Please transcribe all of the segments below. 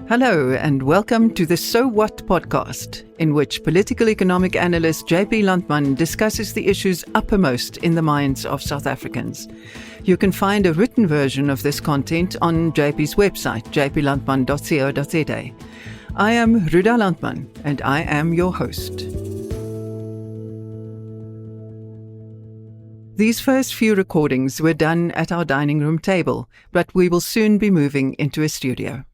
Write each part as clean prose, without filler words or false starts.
Hello and welcome to the So What podcast, in which political economic analyst JP Landman discusses the issues uppermost in the minds of South Africans. You can find a written version of this content on JP's website, jplandman.co.za. I am Ruda Landman and I am your host. These first few recordings were done at our dining room table, but we will soon be moving into a studio.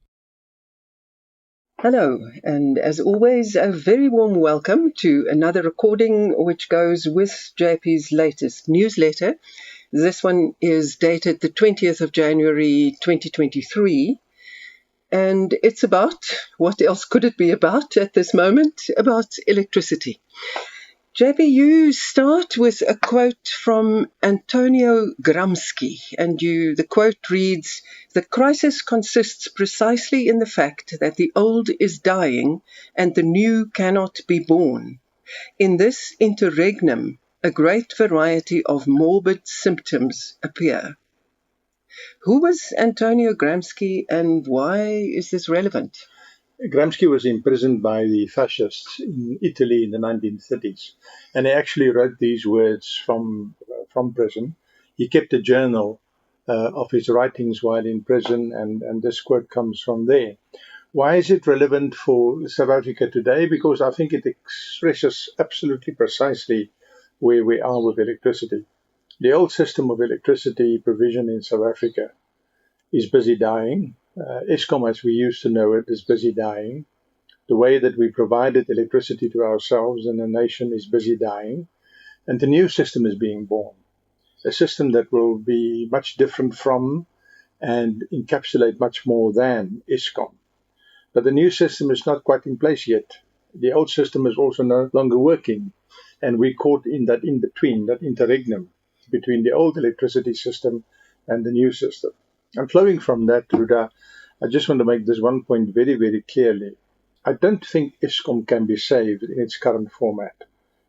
Hello, and as always, a very warm welcome to another recording which goes with JP's latest newsletter. This one is dated the 20th of January 2023, and it's about, what else could it be about at this moment? About electricity. JP, you start with a quote from Antonio Gramsci, and the quote reads, "The crisis consists precisely in the fact that the old is dying and the new cannot be born. In this interregnum, a great variety of morbid symptoms appear." Who was Antonio Gramsci and why is this relevant? Gramsci was imprisoned by the fascists in Italy in the 1930s, and he actually wrote these words from prison. He kept a journal of his writings while in prison, and this quote comes from there. Why is it relevant for South Africa today? Because I think it expresses absolutely precisely where we are with electricity. The old system of electricity provision in South Africa is busy dying. Eskom, as we used to know it, is busy dying. The way that we provided electricity to ourselves and the nation is busy dying. And the new system is being born. A system that will be much different from and encapsulate much more than Eskom. But the new system is not quite in place yet. The old system is also no longer working. And we're caught in that in-between, that interregnum between the old electricity system and the new system. And flowing from that, Ruda, I just want to make this one point very, very clearly. I don't think Eskom can be saved in its current format.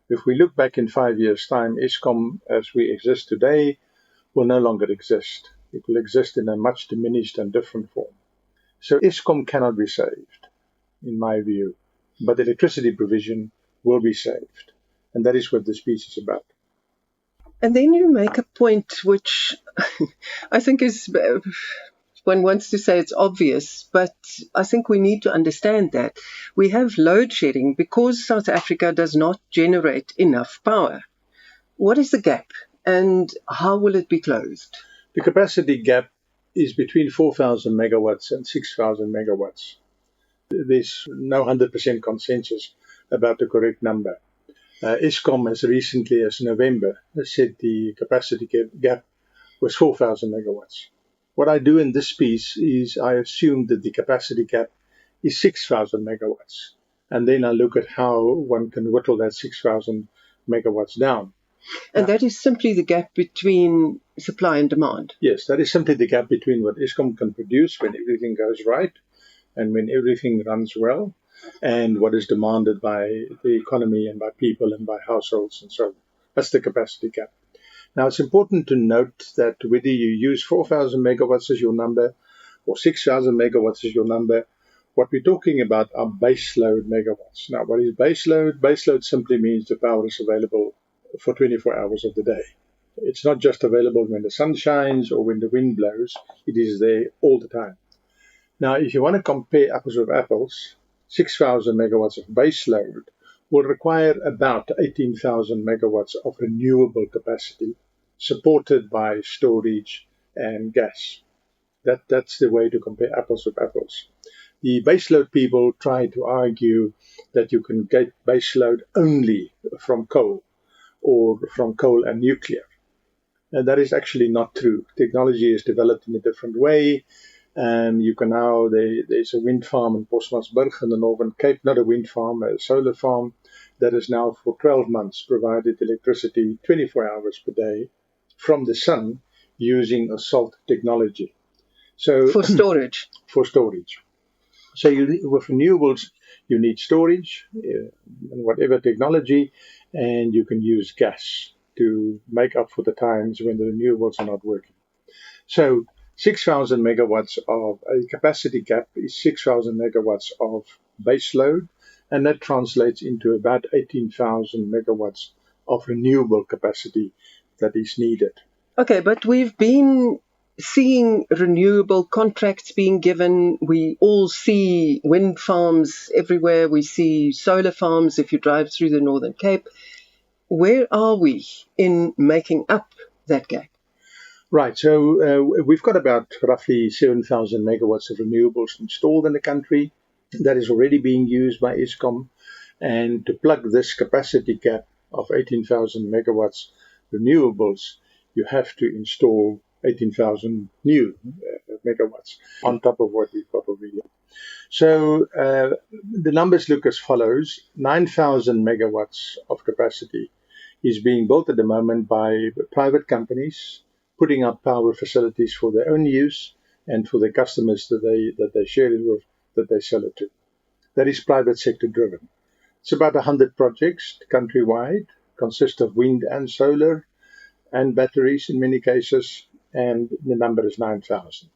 If we look back in 5 years' time, Eskom, as we exist today, will no longer exist. It will exist in a much diminished and different form. So Eskom cannot be saved, in my view. But electricity provision will be saved. And that is what this piece is about. And then you make a point which I think is, one wants to say it's obvious, but I think we need to understand that. We have load shedding because South Africa does not generate enough power. What is the gap and how will it be closed? The capacity gap is between 4,000 megawatts and 6,000 megawatts. There's no 100% consensus about the correct number. Eskom, as recently as November, said the capacity gap was 4,000 megawatts. What I do in this piece is I assume that the capacity gap is 6,000 megawatts. And then I look at how one can whittle that 6,000 megawatts down. And that is simply the gap between supply and demand? Yes, that is simply the gap between what Eskom can produce when everything goes right and when everything runs well, and what is demanded by the economy and by people and by households and so on. That's the capacity gap. Now, it's important to note that whether you use 4,000 megawatts as your number or 6,000 megawatts as your number, what we're talking about are baseload megawatts. Now, what is baseload? Baseload simply means the power is available for 24 hours of the day. It's not just available when the sun shines or when the wind blows. It is there all the time. Now, if you want to compare apples with apples, 6,000 megawatts of baseload will require about 18,000 megawatts of renewable capacity supported by storage and gas. That's the way to compare apples with apples. The baseload people try to argue that you can get baseload only from coal or from coal and nuclear. And that is actually not true. Technology is developed in a different way. And you can now, there's a wind farm in Postmasburg in the Northern Cape, not a wind farm, a solar farm that has now for 12 months provided electricity 24 hours per day from the sun using a salt technology. So for storage. For storage. So with renewables, you need storage and whatever technology, and you can use gas to make up for the times when the renewables are not working. So 6,000 megawatts of a capacity cap is 6,000 megawatts of base load, and that translates into about 18,000 megawatts of renewable capacity that is needed. Okay, but we've been seeing renewable contracts being given. We all see wind farms everywhere. We see solar farms if you drive through the Northern Cape. Where are we in making up that gap? Right, so we've got about roughly 7,000 megawatts of renewables installed in the country that is already being used by Eskom. And to plug this capacity cap of 18,000 megawatts renewables, you have to install 18,000 new megawatts on top of what we've got already. So the numbers look as follows. 9,000 megawatts of capacity is being built at the moment by private companies, putting up power facilities for their own use and for the customers that they share it with, that they sell it to. That is private sector driven. It's about 100 projects countrywide, consist of wind and solar and batteries in many cases, and the number is 9,000.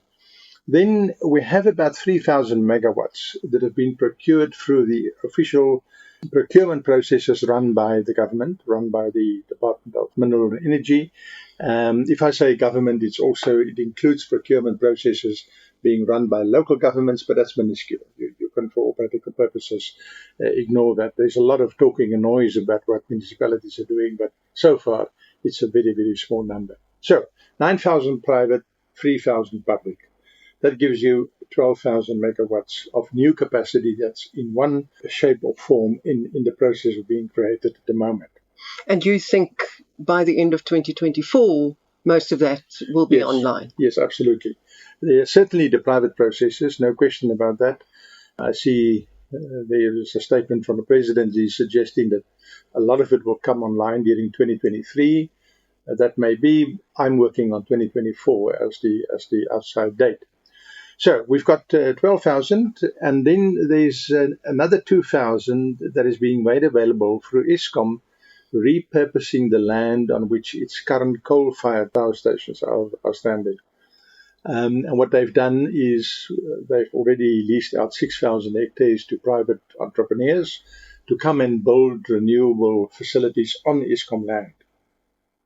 Then we have about 3,000 megawatts that have been procured through the official procurement processes run by the government, run by the Department of Mineral and Energy. If I say government, it includes procurement processes being run by local governments, but that's minuscule. You can, for all practical purposes, ignore that. There's a lot of talking and noise about what municipalities are doing, but so far it's a very, very small number. So 9,000 private, 3,000 public. That gives you 12,000 megawatts of new capacity that's in one shape or form in the process of being created at the moment. And you think by the end of 2024, most of that will be online? Yes, absolutely. Certainly the private processes, no question about that. I see there is a statement from the president suggesting that a lot of it will come online during 2023. That may be. I'm working on 2024 as the outside date. So we've got 12,000, and then there's another 2,000 that is being made available through Eskom, repurposing the land on which its current coal-fired power stations are standing. And what they've done is they've already leased out 6,000 hectares to private entrepreneurs to come and build renewable facilities on Eskom land.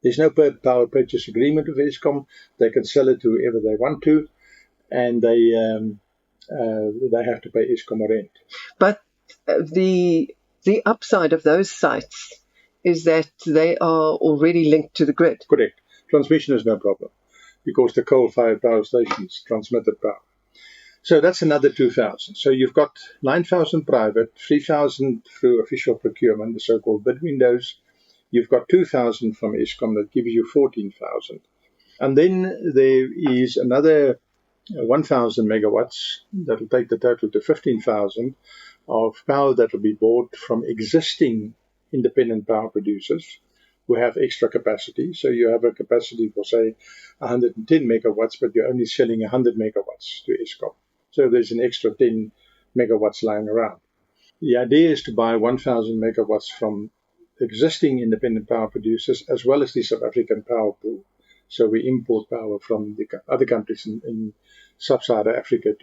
There's no power purchase agreement with Eskom. They can sell it to whoever they want to, and they have to pay Eskom a rent. But the upside of those sites is that they are already linked to the grid. Correct. Transmission is no problem because the coal-fired power stations transmitted power. So that's another 2,000. So you've got 9,000 private, 3,000 through official procurement, the so-called bid windows. You've got 2,000 from Eskom that gives you 14,000. And then there is another 1,000 megawatts that will take the total to 15,000 of power that will be bought from existing independent power producers who have extra capacity. So you have a capacity for, say, 110 megawatts, but you're only selling 100 megawatts to Eskom. So there's an extra 10 megawatts lying around. The idea is to buy 1,000 megawatts from existing independent power producers as well as the South African power pool. So we import power from the other countries in sub-Saharan Africa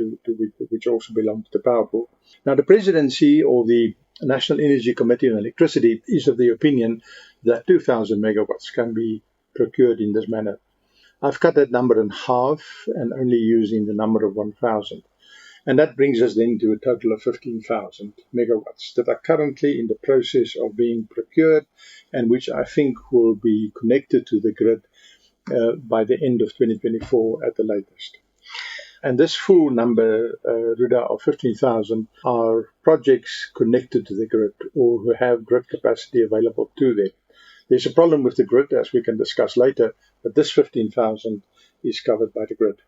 which also belong to the power pool. Now, the presidency or the National Energy Committee on Electricity is of the opinion that 2,000 megawatts can be procured in this manner. I've cut that number in half and only using the number of 1,000. And that brings us then to a total of 15,000 megawatts that are currently in the process of being procured and which I think will be connected to the grid by the end of 2024 at the latest. And this full number, Ruda, of 15,000 are projects connected to the grid or who have grid capacity available to them. There's a problem with the grid, as we can discuss later, but this 15,000 is covered by the grid.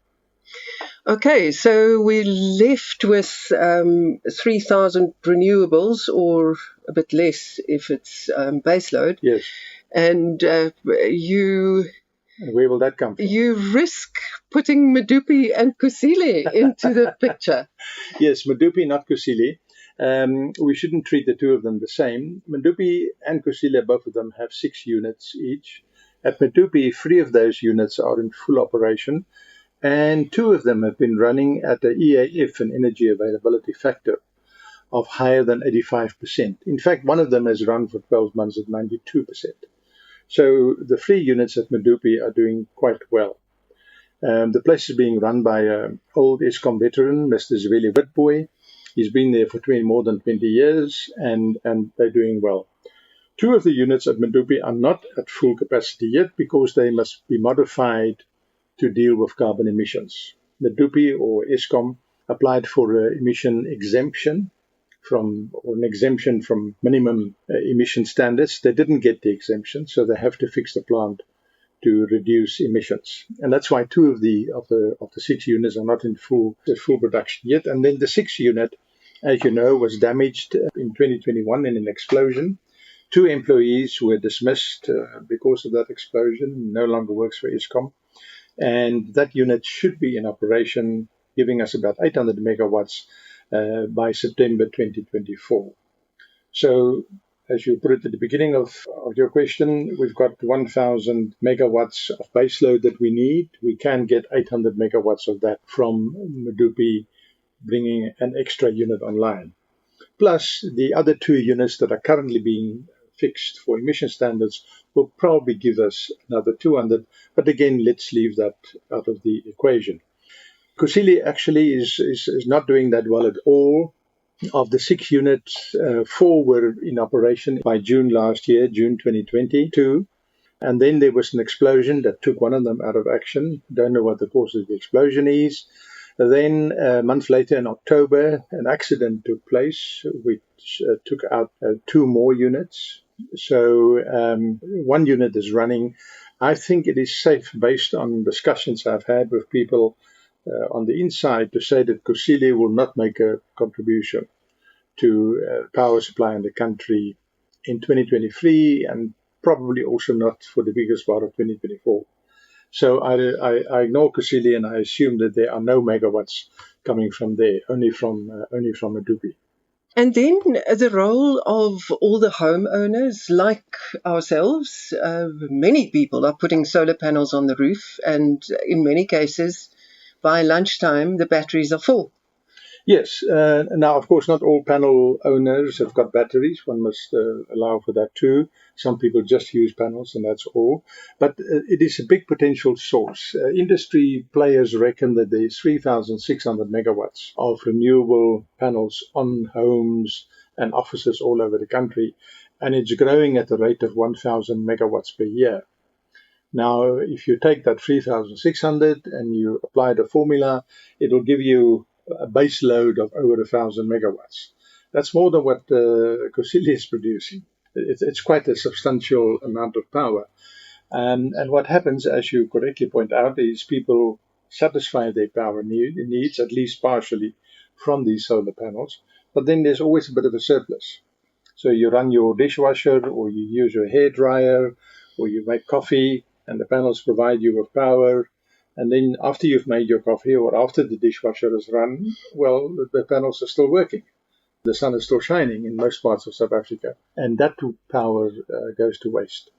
Okay, so we're left with 3,000 renewables, or a bit less if it's baseload. Yes. And where will that come from? You risk putting Medupi and Kusile into the picture. Yes, Medupi, not Kusile. We shouldn't treat the two of them the same. Medupi and Kusile, both of them have 6 units each. At Medupi, 3 of those units are in full operation, and 2 of them have been running at the EAF, an energy availability factor, of higher than 85%. In fact, one of them has run for 12 months at 92%. So the 3 units at Medupi are doing quite well. The place is being run by an old Eskom veteran, Mr. Zweli Witboy. He's been there for more than 20 years, and they're doing well. 2 of the units at Medupi are not at full capacity yet because they must be modified to deal with carbon emissions. Medupi or Eskom applied for an emission exemption from minimum emission standards. They didn't get the exemption, so they have to fix the plant to reduce emissions, and that's why 2 of the 6 units are not in full production yet. And then the 6th unit, as you know, was damaged in 2021 in an explosion. 2 employees were dismissed because of that explosion. No longer works for Eskom, and that unit should be in operation, giving us about 800 megawatts by September 2024. So, as you put it at the beginning of your question, we've got 1,000 megawatts of baseload that we need. We can get 800 megawatts of that from Medupi, bringing an extra unit online. Plus, the other 2 units that are currently being fixed for emission standards will probably give us another 200. But again, let's leave that out of the equation. Kusile actually is not doing that well at all. Of the 6 units, 4 were in operation by June last year, June 2022. And then there was an explosion that took one of them out of action. Don't know what the cause of the explosion is. Then a month later in October, an accident took place, which took out 2 more units. So 1 unit is running. I think it is safe, based on discussions I've had with people on the inside, to say that Kusile will not make a contribution to power supply in the country in 2023, and probably also not for the biggest part of 2024. So I ignore Kusile, and I assume that there are no megawatts coming from there, only from Medupi. And then the role of all the homeowners like ourselves. Many people are putting solar panels on the roof, and in many cases, by lunchtime, the batteries are full. Yes. Now, of course, not all panel owners have got batteries. One must allow for that too. Some people just use panels, and that's all. But it is a big potential source. Industry players reckon that there's 3,600 megawatts of renewable panels on homes and offices all over the country, and it's growing at the rate of 1,000 megawatts per year. Now, if you take that 3,600 and you apply the formula, it will give you a base load of over 1,000 megawatts. That's more than what Kusile is producing. It's quite a substantial amount of power. And what happens, as you correctly point out, is people satisfy their power needs, at least partially, from these solar panels. But then there's always a bit of a surplus. So you run your dishwasher, or you use your hairdryer, or you make coffee, and the panels provide you with power. And then after you've made your coffee, or after the dishwasher is run, well, the panels are still working. The sun is still shining in most parts of South Africa, and that power goes to waste.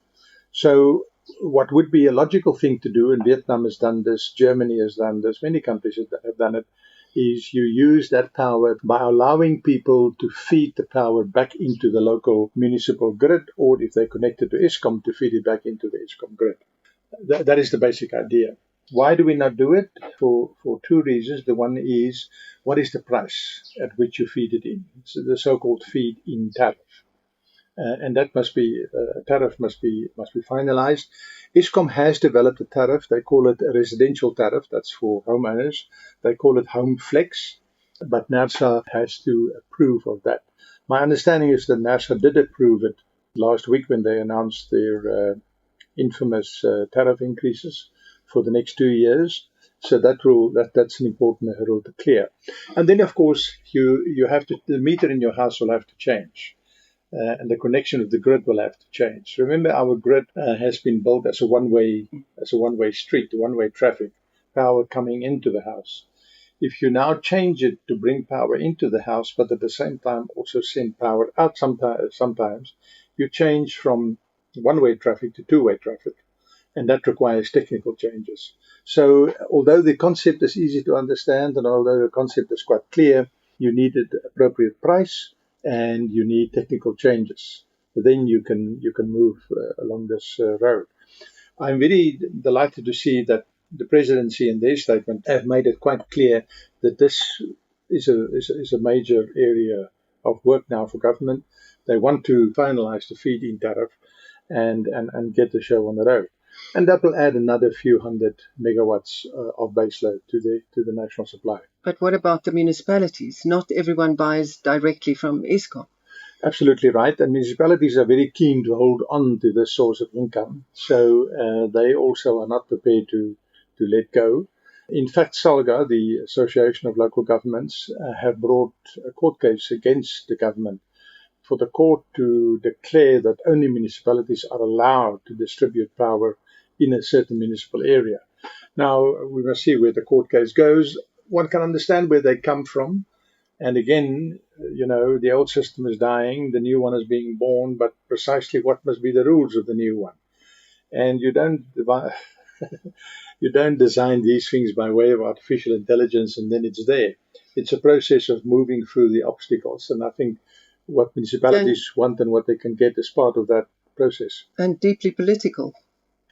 So what would be a logical thing to do, and Vietnam has done this, Germany has done this, many countries have done it, is you use that power by allowing people to feed the power back into the local municipal grid, or if they're connected to Eskom, to feed it back into the Eskom grid. That is the basic idea. Why do we not do it? For 2 reasons. The one is, what is the price at which you feed it in? It's the so-called feed-in tariff. And that tariff must be finalized. Eskom has developed a tariff. They call it a residential tariff. That's for homeowners. They call it Home Flex. But NERSA has to approve of that. My understanding is that NERSA did approve it last week when they announced their infamous tariff increases for the next 2 years. So that's an important hurdle to clear. And then, of course, you have to, the meter in your house will have to change. And the connection of the grid will have to change. Remember, our grid has been built as a one-way street, one-way traffic, power coming into the house. If you now change it to bring power into the house, but at the same time also send power out sometimes, you change from one-way traffic to two-way traffic. and that requires technical changes. So although the concept is easy to understand and although the concept is quite clear, you need an appropriate price and you need technical changes. Then you can move along this road. I'm very delighted to see that the presidency in their statement have made it quite clear that this is a major area of work now for government. They want to finalize the feed-in tariff and get the show on the road. And that will add another few hundred megawatts of baseload to the national supply. But what about the municipalities? Not everyone buys directly from Eskom. Absolutely right. And municipalities are very keen to hold on to this source of income. So they also are not prepared to let go. In fact, SALGA, the Association of Local Governments, have brought a court case against the government for the court to declare that only municipalities are allowed to distribute power in a certain municipal area. Now, we must see where the court case goes. One can understand where they come from. And again, the old system is dying, the new one is being born, but precisely what must be the rules of the new one? And you don't design these things by way of artificial intelligence and then it's there. It's a process of moving through the obstacles. And I think what municipalities want and what they can get is part of that process. And deeply political.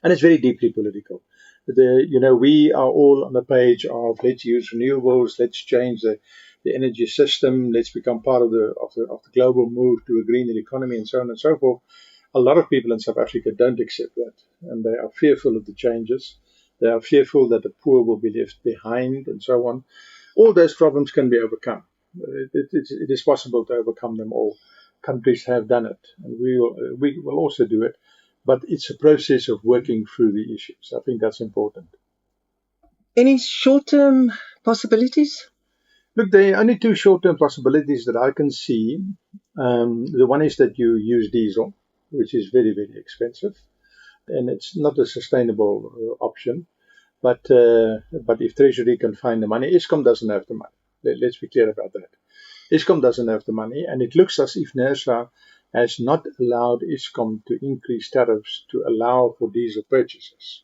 And it's very deeply political. We are all on the page of let's use renewables, let's change the energy system, let's become part of the global move to a greener economy and so on and so forth. A lot of people in South Africa don't accept that, and they are fearful of the changes. They are fearful that the poor will be left behind and so on. All those problems can be overcome. It is possible to overcome them all. Countries have done it, and we will also do it. But it's a process of working through the issues. I think that's important. Any short-term possibilities? Look, there are only two short-term possibilities that I can see. The one is that you use diesel, which is very, very expensive, and it's not a sustainable option. But if Treasury can find the money, Eskom doesn't have the money. Let's be clear about that. Eskom doesn't have the money, and it looks as if NERSA has not allowed Eskom to increase tariffs to allow for diesel purchases.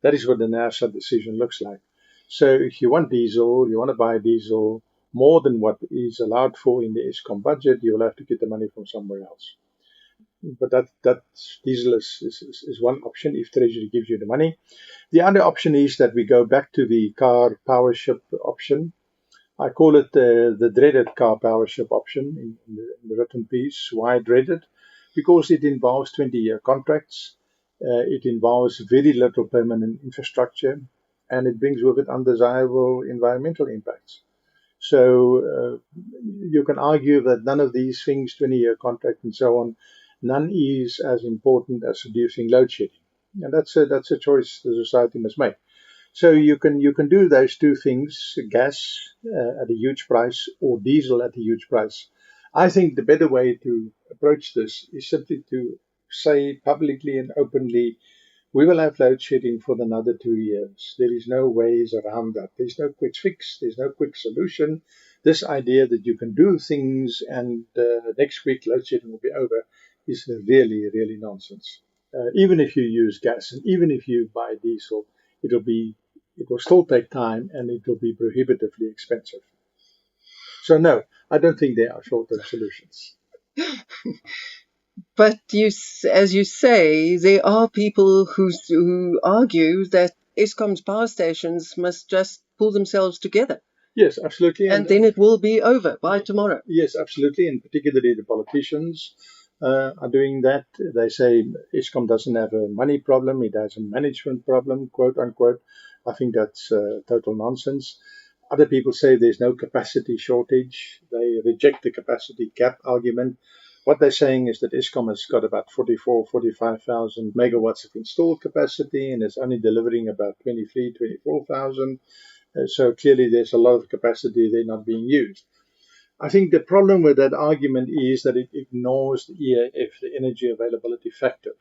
That is what the NERSA decision looks like. So if you want diesel, you want to buy diesel more than what is allowed for in the Eskom budget, you will have to get the money from somewhere else. But that diesel is one option if Treasury gives you the money. The other option is that we go back to the car power ship option. I call it the dreaded car power ship option in the written piece. Why dreaded? Because it involves 20-year contracts. It involves very little permanent infrastructure, and it brings with it undesirable environmental impacts. So you can argue that none of these things, 20-year contract and so on, none is as important as reducing load shedding. And that's a choice the society must make. So you can do those two things, gas at a huge price or diesel at a huge price. I think the better way to approach this is simply to say publicly and openly, we will have load shedding for another 2 years. There is no ways around that. There's no quick fix. There's no quick solution. This idea that you can do things and next week load shedding will be over is really, really nonsense. Even if you use gas and even if you buy diesel, it will still take time and it will be prohibitively expensive. So no, I don't think there are short-term solutions. But as you say, there are people who argue that Eskom's power stations must just pull themselves together. Yes, absolutely. And then it will be over by tomorrow. Yes, absolutely. And particularly the politicians are doing that. They say Eskom doesn't have a money problem, it has a management problem, quote unquote. I think that's total nonsense. Other people say there's no capacity shortage. They reject the capacity gap argument. What they're saying is that Eskom has got about 45,000 megawatts of installed capacity and is only delivering about 24,000. So clearly there's a lot of capacity there not being used. I think the problem with that argument is that it ignores the EAF, the energy availability factor.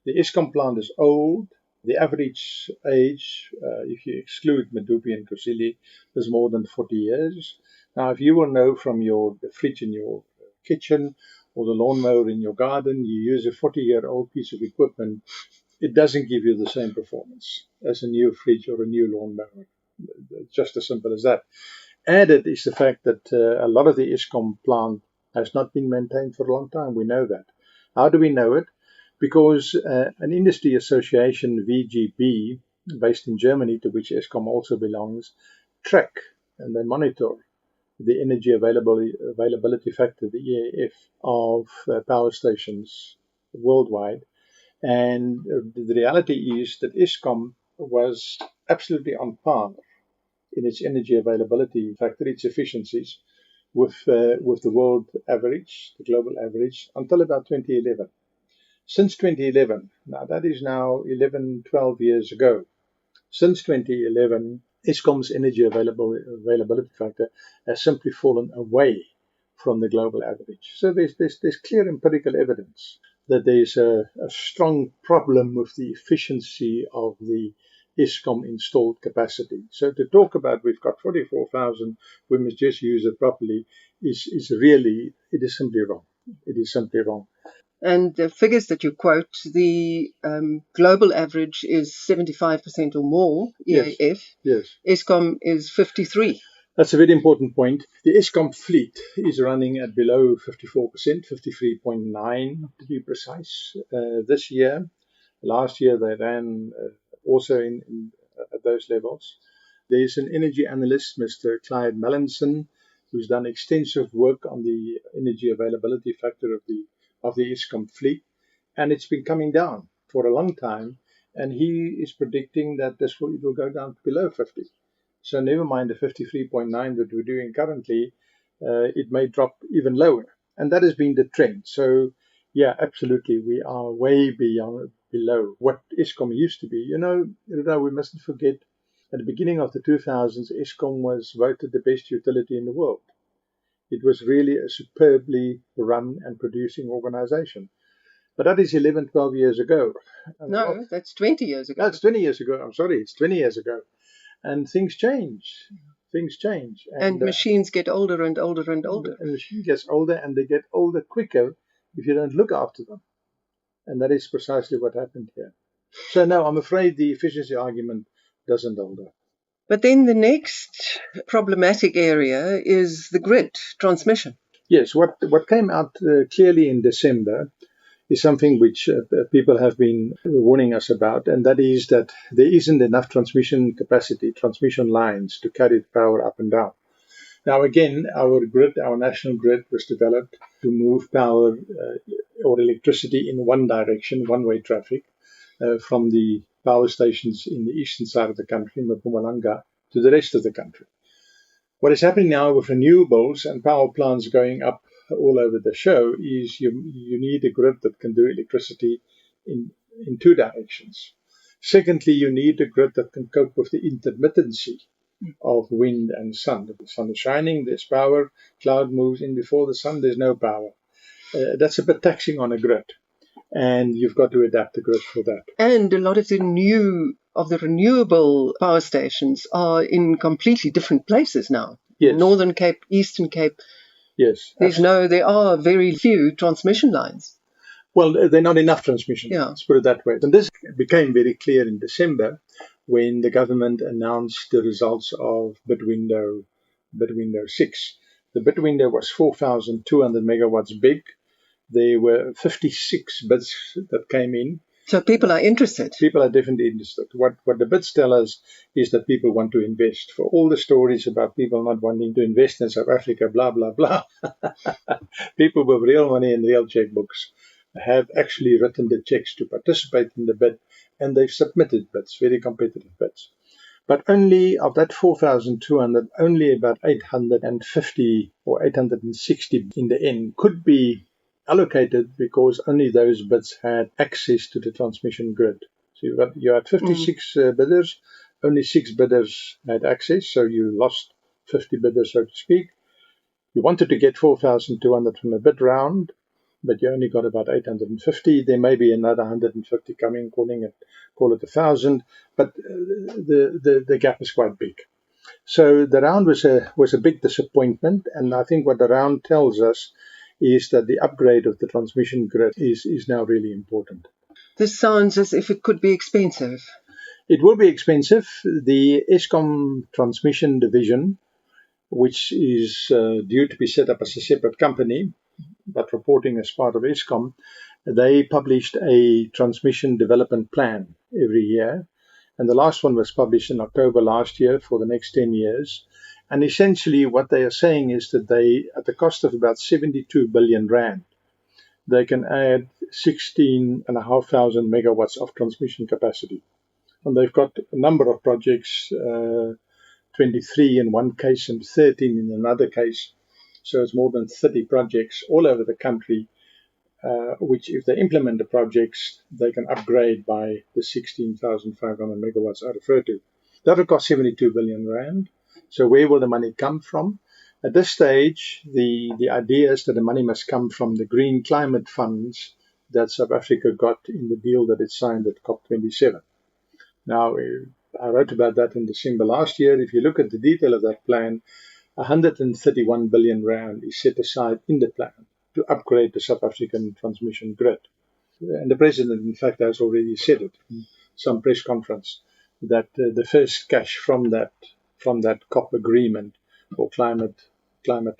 The Eskom plant is old. The average age, if you exclude Medupi and Kusile, is more than 40 years. Now, if you will know from the fridge in your kitchen or the lawnmower in your garden, you use a 40-year-old piece of equipment, it doesn't give you the same performance as a new fridge or a new lawnmower. Just as simple as that. Added is the fact that a lot of the Eskom plant has not been maintained for a long time. We know that. How do we know it? Because an industry association, VGB, based in Germany, to which Eskom also belongs, track and they monitor the energy availability factor, the EAF, of power stations worldwide. And the reality is that Eskom was absolutely on par in its energy availability factor, its efficiencies, with the world average, the global average, until about 2011. Since 2011, now that is now 11, 12 years ago, since 2011, Eskom's energy availability factor has simply fallen away from the global average. So there's clear empirical evidence that there's a strong problem with the efficiency of the Eskom installed capacity. So to talk about we've got 44,000, we must just use it properly, is really, it is simply wrong. It is simply wrong. And the figures that you quote, the global average is 75% or more EAF. Yes. Eskom is 53. That's a very important point. The Eskom fleet is running at below 54%, 53.9 to be precise, this year. Last year they ran also at those levels. There's an energy analyst, Mr. Clyde Mallinson, who's done extensive work on the energy availability factor of the Eskom fleet, and it's been coming down for a long time, and he is predicting that it will go down to below 50. So never mind the 53.9 that we're doing currently, it may drop even lower, and that has been the trend. So yeah, absolutely, we are way below what Eskom used to be. You know, we mustn't forget, at the beginning of the 2000s, Eskom was voted the best utility in the world. It was really a superbly run and producing organization. But that is 11, 12 years ago. No, that's 20 years ago. That's 20 years ago. I'm sorry, it's 20 years ago. And things change. Things change. And machines get older and older and older. And the machine gets older, and they get older quicker if you don't look after them. And that is precisely what happened here. So no, I'm afraid the efficiency argument doesn't hold up. But then the next problematic area is the grid transmission. Yes, what came out clearly in December is something which people have been warning us about, and that is that there isn't enough transmission capacity, transmission lines to carry the power up and down. Now again, our national grid was developed to move power or electricity in one direction, one-way traffic, from the power stations in the eastern side of the country, Mpumalanga, to the rest of the country. What is happening now with renewables and power plants going up all over the show is you need a grid that can do electricity in two directions. Secondly, you need a grid that can cope with the intermittency of wind and sun. If the sun is shining, there's power. Cloud moves in before the sun, there's no power. That's a bit taxing on a grid, and you've got to adapt the grid for that. And a lot of the renewable power stations are in completely different places now. Yes. Northern Cape, Eastern Cape. Yes. There are very few transmission lines. Well, they're not enough transmission lines, let's put it that way. And this became very clear in December when the government announced the results of bid window 6. The bid window was 4,200 megawatts big. There were 56 bids that came in. So people are interested. People are definitely interested. What the bids tell us is that people want to invest. For all the stories about people not wanting to invest in South Africa, blah, blah, blah, people with real money and real checkbooks have actually written the checks to participate in the bid, and they've submitted bids, very competitive bids. But only of that 4,200, only about 850 or 860 in the end could be allocated because only those bids had access to the transmission grid. So you had 56 bidders, only 6 bidders had access, so you lost 50 bidders, so to speak. You wanted to get 4,200 from a bid round, but you only got about 850. There may be another 150 coming, call it 1,000, but the gap is quite big. So the round was a big disappointment, and I think what the round tells us is that the upgrade of the transmission grid is now really important. This sounds as if it could be expensive. It will be expensive. The Eskom Transmission Division, which is due to be set up as a separate company, but reporting as part of Eskom, they published a transmission development plan every year. And the last one was published in October last year for the next 10 years. And essentially what they are saying is that they, at the cost of about 72 billion rand, they can add 16,500 megawatts of transmission capacity. And they've got a number of projects, 23 in one case and 13 in another case. So it's more than 30 projects all over the country, which if they implement the projects, they can upgrade by the 16,500 megawatts I referred to. That will cost 72 billion rand. So where will the money come from? At this stage, the idea is that the money must come from the green climate funds that South Africa got in the deal that it signed at COP27. Now, I wrote about that in December last year. If you look at the detail of that plan, 131 billion rand is set aside in the plan to upgrade the South African transmission grid. And the President, in fact, has already said it in some press conference, that the first cash from that COP agreement or climate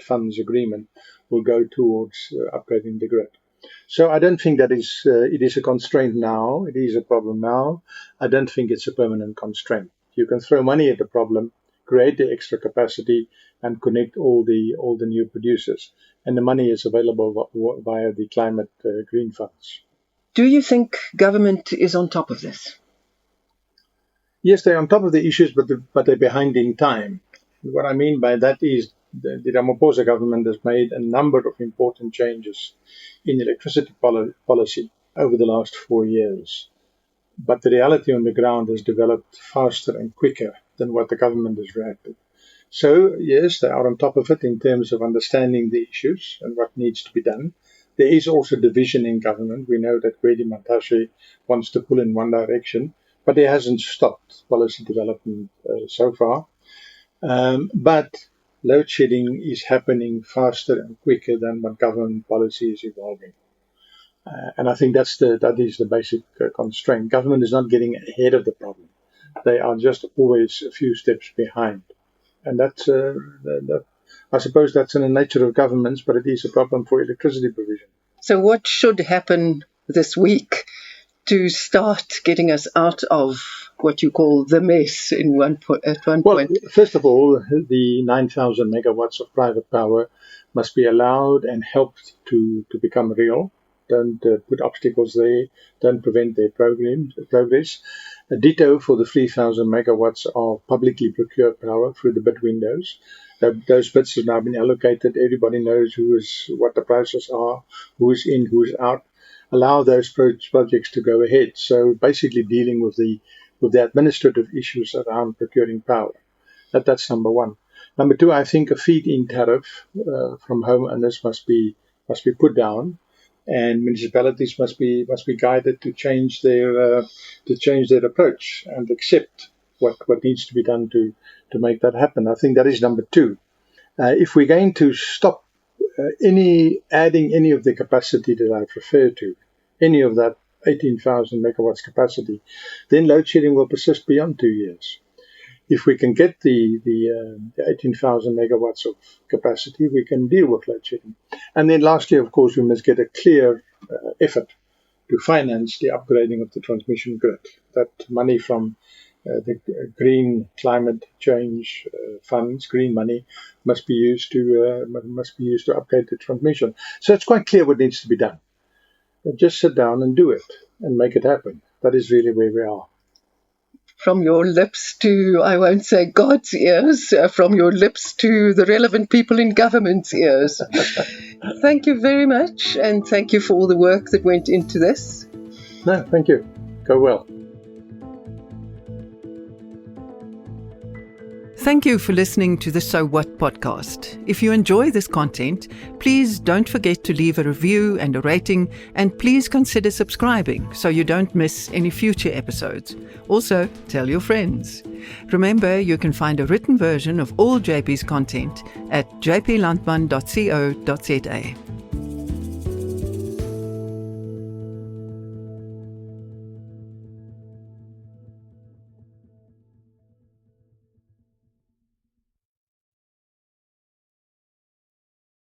funds agreement will go towards upgrading the grid. So I don't think that it is a constraint now. It is a problem now. I don't think it's a permanent constraint. You can throw money at the problem, create the extra capacity, and connect all the new producers. And the money is available via the climate green funds. Do you think government is on top of this? Yes, they're on top of the issues, but they're behind in time. What I mean by that is the Ramaphosa government has made a number of important changes in electricity policy over the last 4 years. But the reality on the ground has developed faster and quicker than what the government has reacted. So, yes, they are on top of it in terms of understanding the issues and what needs to be done. There is also division in government. We know that Gwedi Mantashe wants to pull in one direction, but he hasn't stopped policy development so far. But load shedding is happening faster and quicker than what government policy is evolving. And I think that is the basic constraint. Government is not getting ahead of the problem. They are just always a few steps behind. And that's, I suppose that's in the nature of governments, but it is a problem for electricity provision. So what should happen this week to start getting us out of what you call the mess at one point? Well, first of all, the 9,000 megawatts of private power must be allowed and helped to become real. Don't put obstacles there. Don't prevent their progress. A ditto for the 3,000 megawatts of publicly procured power through the bid windows. Those bids have now been allocated. Everybody knows what the prices are, who is in, who is out. Allow those projects to go ahead. So basically dealing with the administrative issues around procuring power. That's number one. Number two, I think a feed-in tariff from homeowners must be put down, and municipalities must be guided to change their approach and accept what needs to be done to make that happen. I think that is number two. If we're going to stop adding any of the capacity that I've referred to, any of that 18,000 megawatts capacity, then load shedding will persist beyond 2 years. If we can get the 18,000 megawatts of capacity, we can deal with load shedding. And then lastly, of course, we must get a clear effort to finance the upgrading of the transmission grid. That money from the green climate change funds, green money, must be used to upgrade the transmission. So it's quite clear what needs to be done. Just sit down and do it and make it happen. That is really where we are. From your lips to, I won't say God's ears, from your lips to the relevant people in government's ears. Thank you very much, and thank you for all the work that went into this. No, thank you. Go well. Thank you for listening to the So What podcast. If you enjoy this content, please don't forget to leave a review and a rating, and please consider subscribing so you don't miss any future episodes. Also, tell your friends. Remember, you can find a written version of all JP's content at jplandman.co.za.